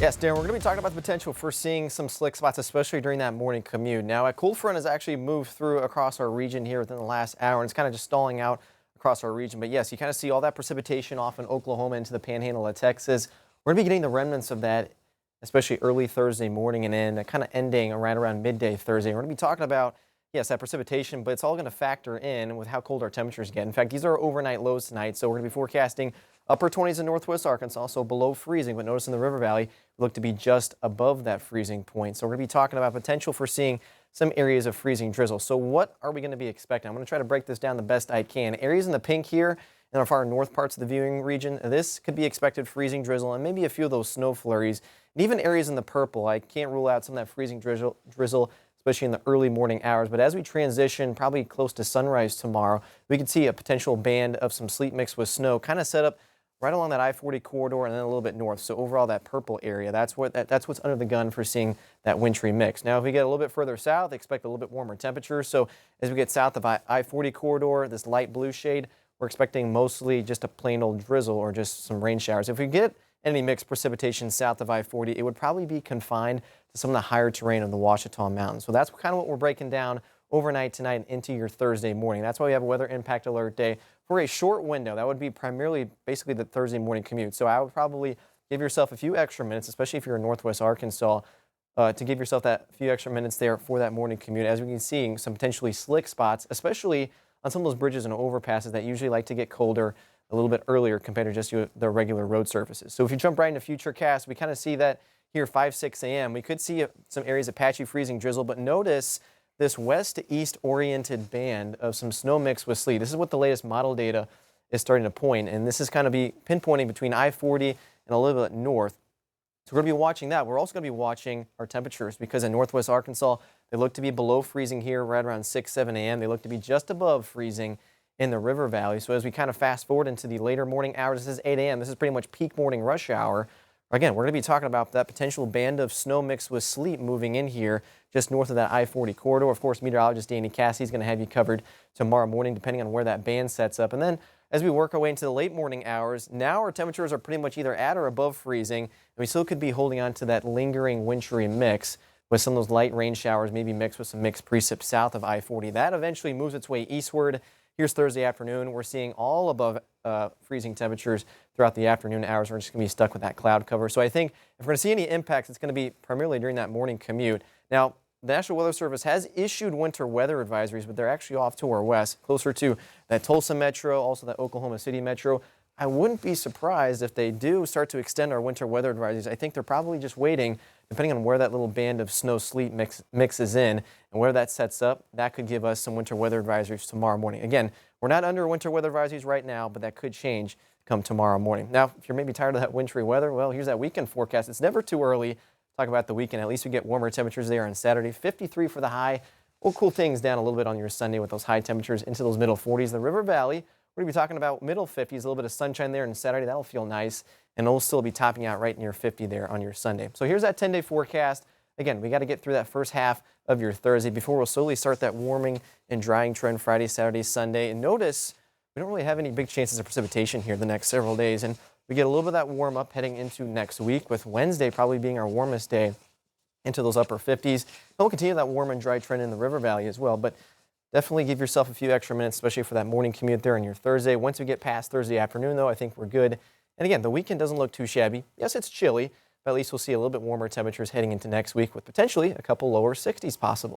Yes, Darren, we're going to be talking about the potential for seeing some slick spots, especially during that morning commute. Now, a cool front has actually moved through across our region here within the last hour, and it's kind of just stalling out across our region. But yes, you kind of see all that precipitation off in Oklahoma into the panhandle of Texas. We're going to be getting the remnants of that, especially early Thursday morning and then kind of ending right around midday Thursday. We're going to be talking about, yes, that precipitation, but it's all going to factor in with how cold our temperatures get. In fact, these are our overnight lows tonight, so we're going to be forecasting upper 20s in northwest Arkansas, so below freezing, but notice in the River Valley, we look to be just above that freezing point. So we're going to be talking about potential for seeing some areas of freezing drizzle. So what are we going to be expecting? I'm going to try to break this down the best I can. Areas in the pink here in our far north parts of the viewing region, this could be expected freezing drizzle and maybe a few of those snow flurries. And even areas in the purple, I can't rule out some of that freezing drizzle, especially in the early morning hours. But as we transition probably close to sunrise tomorrow, we could see a potential band of some sleet mixed with snow kind of set up right along that I-40 corridor and then a little bit north. So overall, that purple area, that's what's under the gun for seeing that wintry mix. Now, if we get a little bit further south, expect a little bit warmer temperatures. So as we get south of I-40 corridor, this light blue shade, we're expecting mostly just a plain old drizzle or just some rain showers. If we get any mixed precipitation south of I-40, it would probably be confined to some of the higher terrain of the Ouachita Mountains. So that's kind of what we're breaking down overnight tonight and into your Thursday morning. That's why we have a weather impact alert day for a short window. That would be primarily basically the Thursday morning commute. So I would probably give yourself a few extra minutes, especially if you're in northwest Arkansas, to give yourself that few extra minutes there for that morning commute. As we can see, some potentially slick spots, especially on some of those bridges and overpasses that usually like to get colder a little bit earlier compared to just the regular road surfaces. So if you jump right into futurecast, we kind of see that here 5-6 a.m. We could see some areas of patchy freezing drizzle, but notice this west to east oriented band of some snow mixed with sleet. This is what the latest model data is starting to point, and this is kind of be pinpointing between I-40 and a little bit north. So we're going to be watching that. We're also going to be watching our temperatures because in northwest Arkansas, they look to be below freezing here right around 6-7 a.m. They look to be just above freezing in the River Valley. So as we kind of fast forward into the later morning hours, this is 8 a.m. This is pretty much peak morning rush hour. Again, we're going to be talking about that potential band of snow mixed with sleet moving in here just north of that I-40 corridor. Of course, meteorologist Danny Cassey is going to have you covered tomorrow morning depending on where that band sets up. And then as we work our way into the late morning hours, now our temperatures are pretty much either at or above freezing, and we still could be holding on to that lingering wintry mix with some of those light rain showers, maybe mixed with some mixed precip south of I-40. That eventually moves its way eastward. Here's Thursday afternoon. We're seeing all above freezing temperatures throughout the afternoon hours. We're just going to be stuck with that cloud cover. So I think if we're going to see any impacts, it's going to be primarily during that morning commute. Now, the National Weather Service has issued winter weather advisories, but they're actually off to our west, closer to that Tulsa metro, also that Oklahoma City metro. I wouldn't be surprised if they do start to extend our winter weather advisories. I think they're probably just waiting, depending on where that little band of snow sleet mixes in and where that sets up. That could give us some winter weather advisories tomorrow morning. Again, we're not under winter weather advisories right now, but that could change come tomorrow morning. Now, if you're maybe tired of that wintry weather, well, here's that weekend forecast. It's never too early to talk about the weekend. At least we get warmer temperatures there on Saturday. 53 for the high. We'll cool things down a little bit on your Sunday with those high temperatures into those middle 40s. The River Valley, we're going to be talking about middle 50s, a little bit of sunshine there on Saturday. That'll feel nice, and it'll still be topping out right near 50 there on your Sunday. So here's that 10-day forecast. Again, we got to get through that first half of your Thursday before we'll slowly start that warming and drying trend Friday, Saturday, Sunday. And notice we don't really have any big chances of precipitation here the next several days, and we get a little bit of that warm up heading into next week, with Wednesday probably being our warmest day into those upper 50s. And we'll continue that warm and dry trend in the River Valley as well, but definitely give yourself a few extra minutes, especially for that morning commute there on your Thursday. Once we get past Thursday afternoon, though, I think we're good. And again, the weekend doesn't look too shabby. Yes, it's chilly, but at least we'll see a little bit warmer temperatures heading into next week with potentially a couple lower 60s possible.